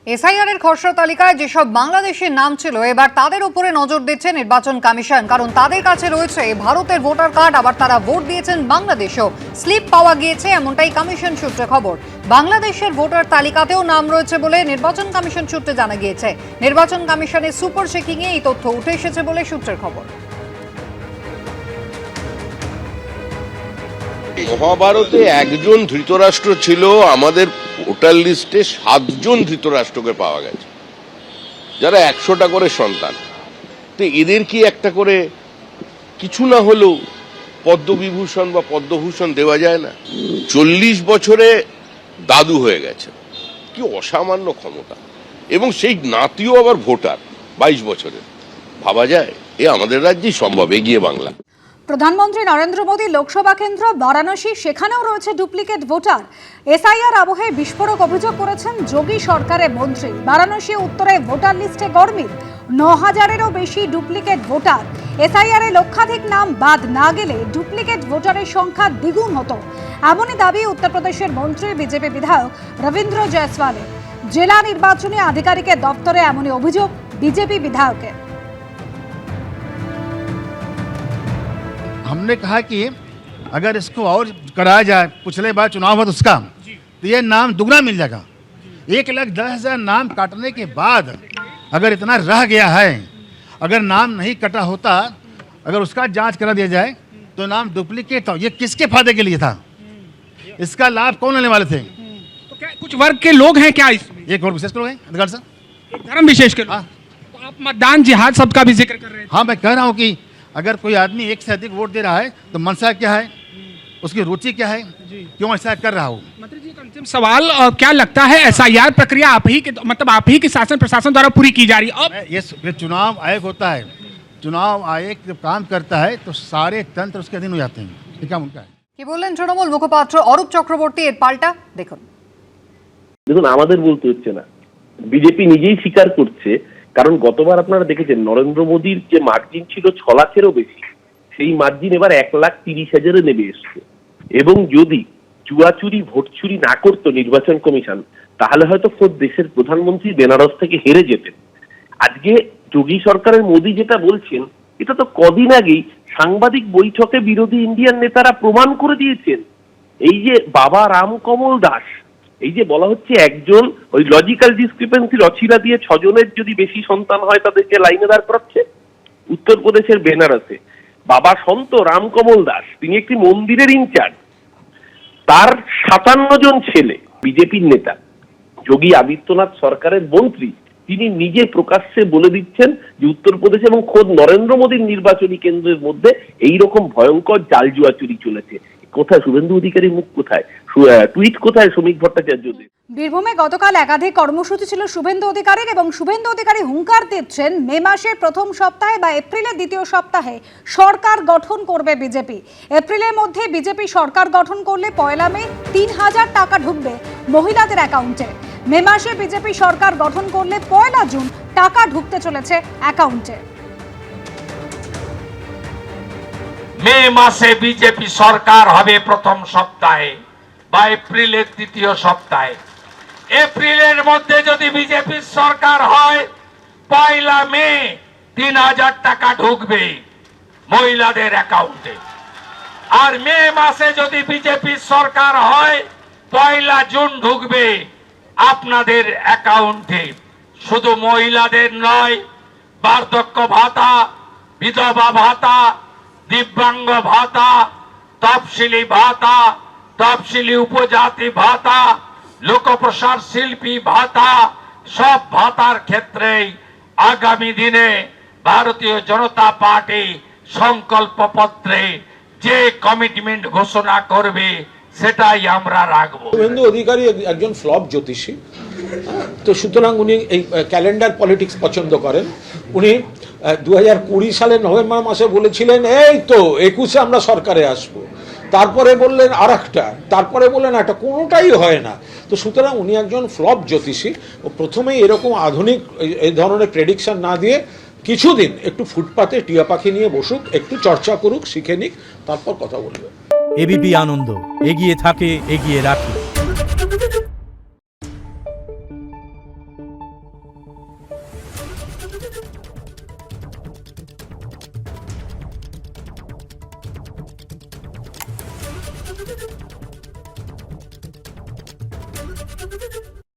SIR এর খসড়া তালিকায় যেসব বাংলাদেশের নাম ছিল এবার তাদের উপরে নজর দিচ্ছে নির্বাচন কমিশন, কারণ তাদের কাছে রয়েছে ভারতের ভোটার কার্ড, আবার তারা ভোট দিয়েছেন বাংলাদেশেও। স্লিপ পাওয়া গিয়েছে, এমনটাই কমিশন সূত্রে খবর। বাংলাদেশের ভোটার তালিকাতেও নাম রয়েছে বলে নির্বাচন কমিশন সূত্রে জানা গিয়েছে। নির্বাচন কমিশনের সুপার চেকিং এ এই তথ্য উঠে এসেছে বলে সূত্রের খবর। মহাভারতে একজন ধৃতরাষ্ট্র ছিল, আমাদের ভোটার লিস্টে 7 জন ধৃতরাষ্ট্রকে পাওয়া গেছে, যারা 100টা করে সন্তান। তো এদের কি একটা করে কিছু না হলেও পদ্মবিভূষণ বা পদ্মভূষণ দেওয়া যায় না? 40 বছরে দাদু হয়ে গেছে, কি অসামান্য ক্ষমতা, এবং সেই নাতিও আবার ভোটার 22 বছরের। ভাবা যায় এ আমাদের রাজ্যেই সম্ভব। এগিয়ে বাংলা। প্রধানমন্ত্রী নরেন্দ্র মোদী লোকসভা কেন্দ্র বারাণসী, সেখানেও রয়েছে ডুপ্লিকেট ভোটার। এসআইআর আবহে বিস্ফোরক অভিযোগ করেছেন যোগী সরকারের মন্ত্রী। বারাণসী উত্তরে ভোটার লিস্টে গরমিল, 9,000-এরও বেশি ডুপ্লিকেট ভোটার। এসআইআর-এ লক্ষাধিক নাম বাদ না গেলে ডুপ্লিকেট ভোটারের সংখ্যা দ্বিগুণ হতো, এমনই দাবি উত্তরপ্রদেশের মন্ত্রী বিজেপি বিধায়ক রবীন্দ্র জয়সওয়ালের। জেলা নির্বাচনী আধিকারিকের দপ্তরে এমনই অভিযোগ বিজেপি বিধায়কের। हमने कहा कि अगर इसको और कराया जाए, पिछले बार चुनाव हुआ उसका, तो ये नाम दुगना मिल जाएगा। 1,10,000 नाम काटने के बाद अगर इतना रह गया है, अगर नाम नहीं कटा होता, अगर उसका जांच करा दिया जाए तो नाम डुप्लीकेट था। ये किसके फायदे के लिए था? इसका लाभ कौन लेने वाले थे? तो क्या कुछ वर्ग के लोग हैं क्या इसमें? एक और विशेष लोग हैं अधिकार सर। धर्म विशेष के लोग? हाँ। तो आप मतदान जिहाद सबका भी जिक्र कर रहे हैं। हाँ, मैं कह रहा हूँ कि अगर कोई आदमी एक से अधिक वोट दे रहा है तो मंशा क्या है, उसकी रुचि क्या है, क्यों ऐसा कर रहा हो? मंत्री जी, एक अंतिम सवाल, क्या लगता है एसआईआर प्रक्रिया आप ही के शासन प्रशासन द्वारा पूरी की जा रही है? अब ये चुनाव आयोग होता है, चुनाव आयोग जब काम करता है तो सारे तंत्र उसके अधीन हो जाते हैं। ये काम उनका है। কি বললেন তৃণমূল মুখপাত্র অরূপ চক্রবর্তী? এর পাল্টা দেখুন। আমাদের বলতে হচ্ছে না, বিজেপি নিজেই স্বীকার করছে। কারণ গতবার আপনারা দেখেছেন নরেন্দ্র মোদীর যে মার্জিন ছিল 6 লাখেরও বেশি, সেই মার্জিন এবার 1,30,000-এ নেমে এসছে। এবং যদি চুয়াচুরি ভোট চুরি না করতো নির্বাচন কমিশন, তাহলে হয়তো খোদ দেশের প্রধানমন্ত্রী বেনারস থেকে হেরে যেতেন। আজকে যোগী সরকারের মোদী যেটা বলছেন, এটা তো কদিন আগেই সাংবাদিক বৈঠকে বিরোধী ইন্ডিয়ান নেতারা প্রমাণ করে দিয়েছেন। এই যে বাবা রামকমল দাস, এই যে বলা হচ্ছে একজন ওই লজিক্যাল ডিসক্রিপেন্সি রচিলা দিয়ে 6 জনের যদি বেশি সন্তান হয় তাদেরকে লাইনে দাঁড় করাচ্ছে। উত্তরপ্রদেশের বেনারসে বাবা সন্ত রামকমল দাস, তিনি একটি মন্দিরের ইনচার্জ, তার 57 জন ছেলে বিজেপির নেতা, যোগী আদিত্যনাথ সরকারের মন্ত্রী, তিনি নিজে প্রকাশ্যে বলে দিচ্ছেন যে উত্তরপ্রদেশ এবং খোদ নরেন্দ্র মোদীর নির্বাচনী কেন্দ্রের মধ্যে এইরকম ভয়ঙ্কর জাল জুয়া চুরি চলেছে। কোথায় শুভেন্দু অধিকারী মুখ, কোথায় টুইট, কোথায় শ্রমিক ভট্টাচার্যদের? বীরভূমে গতকাল একাধিক কর্মসূচি ছিল শুভেন্দু অধিকারীর, এবং শুভেন্দু অধিকারী হুঙ্কার দিচ্ছেন মে মাসের প্রথম সপ্তাহে বা এপ্রিলের দ্বিতীয় সপ্তাহে সরকার গঠন করবে বিজেপি। এপ্রিলের মধ্যে বিজেপি সরকার গঠন করলে 1 মে 3,000 টাকা ঢুকবে মহিলাদের অ্যাকাউন্টে। মে মাসে বিজেপি সরকার গঠন করলে 1 জুন টাকা ঢুকতে চলেছে অ্যাকাউন্টে। মে মাসে বিজেপি সরকার হবে প্রথম সপ্তাহে বা এপ্রিলের দ্বিতীয় সপ্তাহে। এপ্রিলের মধ্যে যদি বিজেপি সরকার হয়, 1 মে 3,000 টাকা ঢুকবে মহিলাদের অ্যাকাউন্টে। আর মে মাসে যদি বিজেপি সরকার হয়, 1 জুন ঢুকবে আপনাদের অ্যাকাউন্টে। শুধু মহিলাদের নয়, বার্ধক্য ভাতা, বিধবা ভাতা, দিব্যাঙ্গ ভাতা, তফসিলি ভাতা, তফসিলি উপজাতি ভাতা, লোকপ্রসার শিল্পী ভাতা, সব ভাতার ক্ষেত্রেই আগামী দিনে ভারতীয় জনতা পার্টি সংকল্পপত্রে যে কমিটমেন্ট ঘোষণা করবে সেটাই আমরা রাখবো। শুভেন্দু অধিকারী একজন ফ্লপ জ্যোতিষী, তো সুতরাং উনি এই ক্যালেন্ডার পলিটিক্স পছন্দ করেন। উনি 2020 সালের নভেম্বর মাসে বলেছিলেন এই তো 21-এ আমরা সরকারে আসবো, তারপরে বললেন আরেকটা, তারপরে বললেন একটা, কোনোটাই হয় না। তো সুতরাং উনি একজন ফ্লপ জ্যোতিষী। ও প্রথমেই এরকম আধুনিক এই ধরনের প্রেডিকশন না দিয়ে কিছুদিন একটু ফুটপাতে টিয়া পাখি নিয়ে বসুক, একটু চর্চা করুক, শিখে নিক, তারপর কথা বলবে। এবিপি আনন্দ, এগিয়ে থাকে, এগিয়ে রাখে।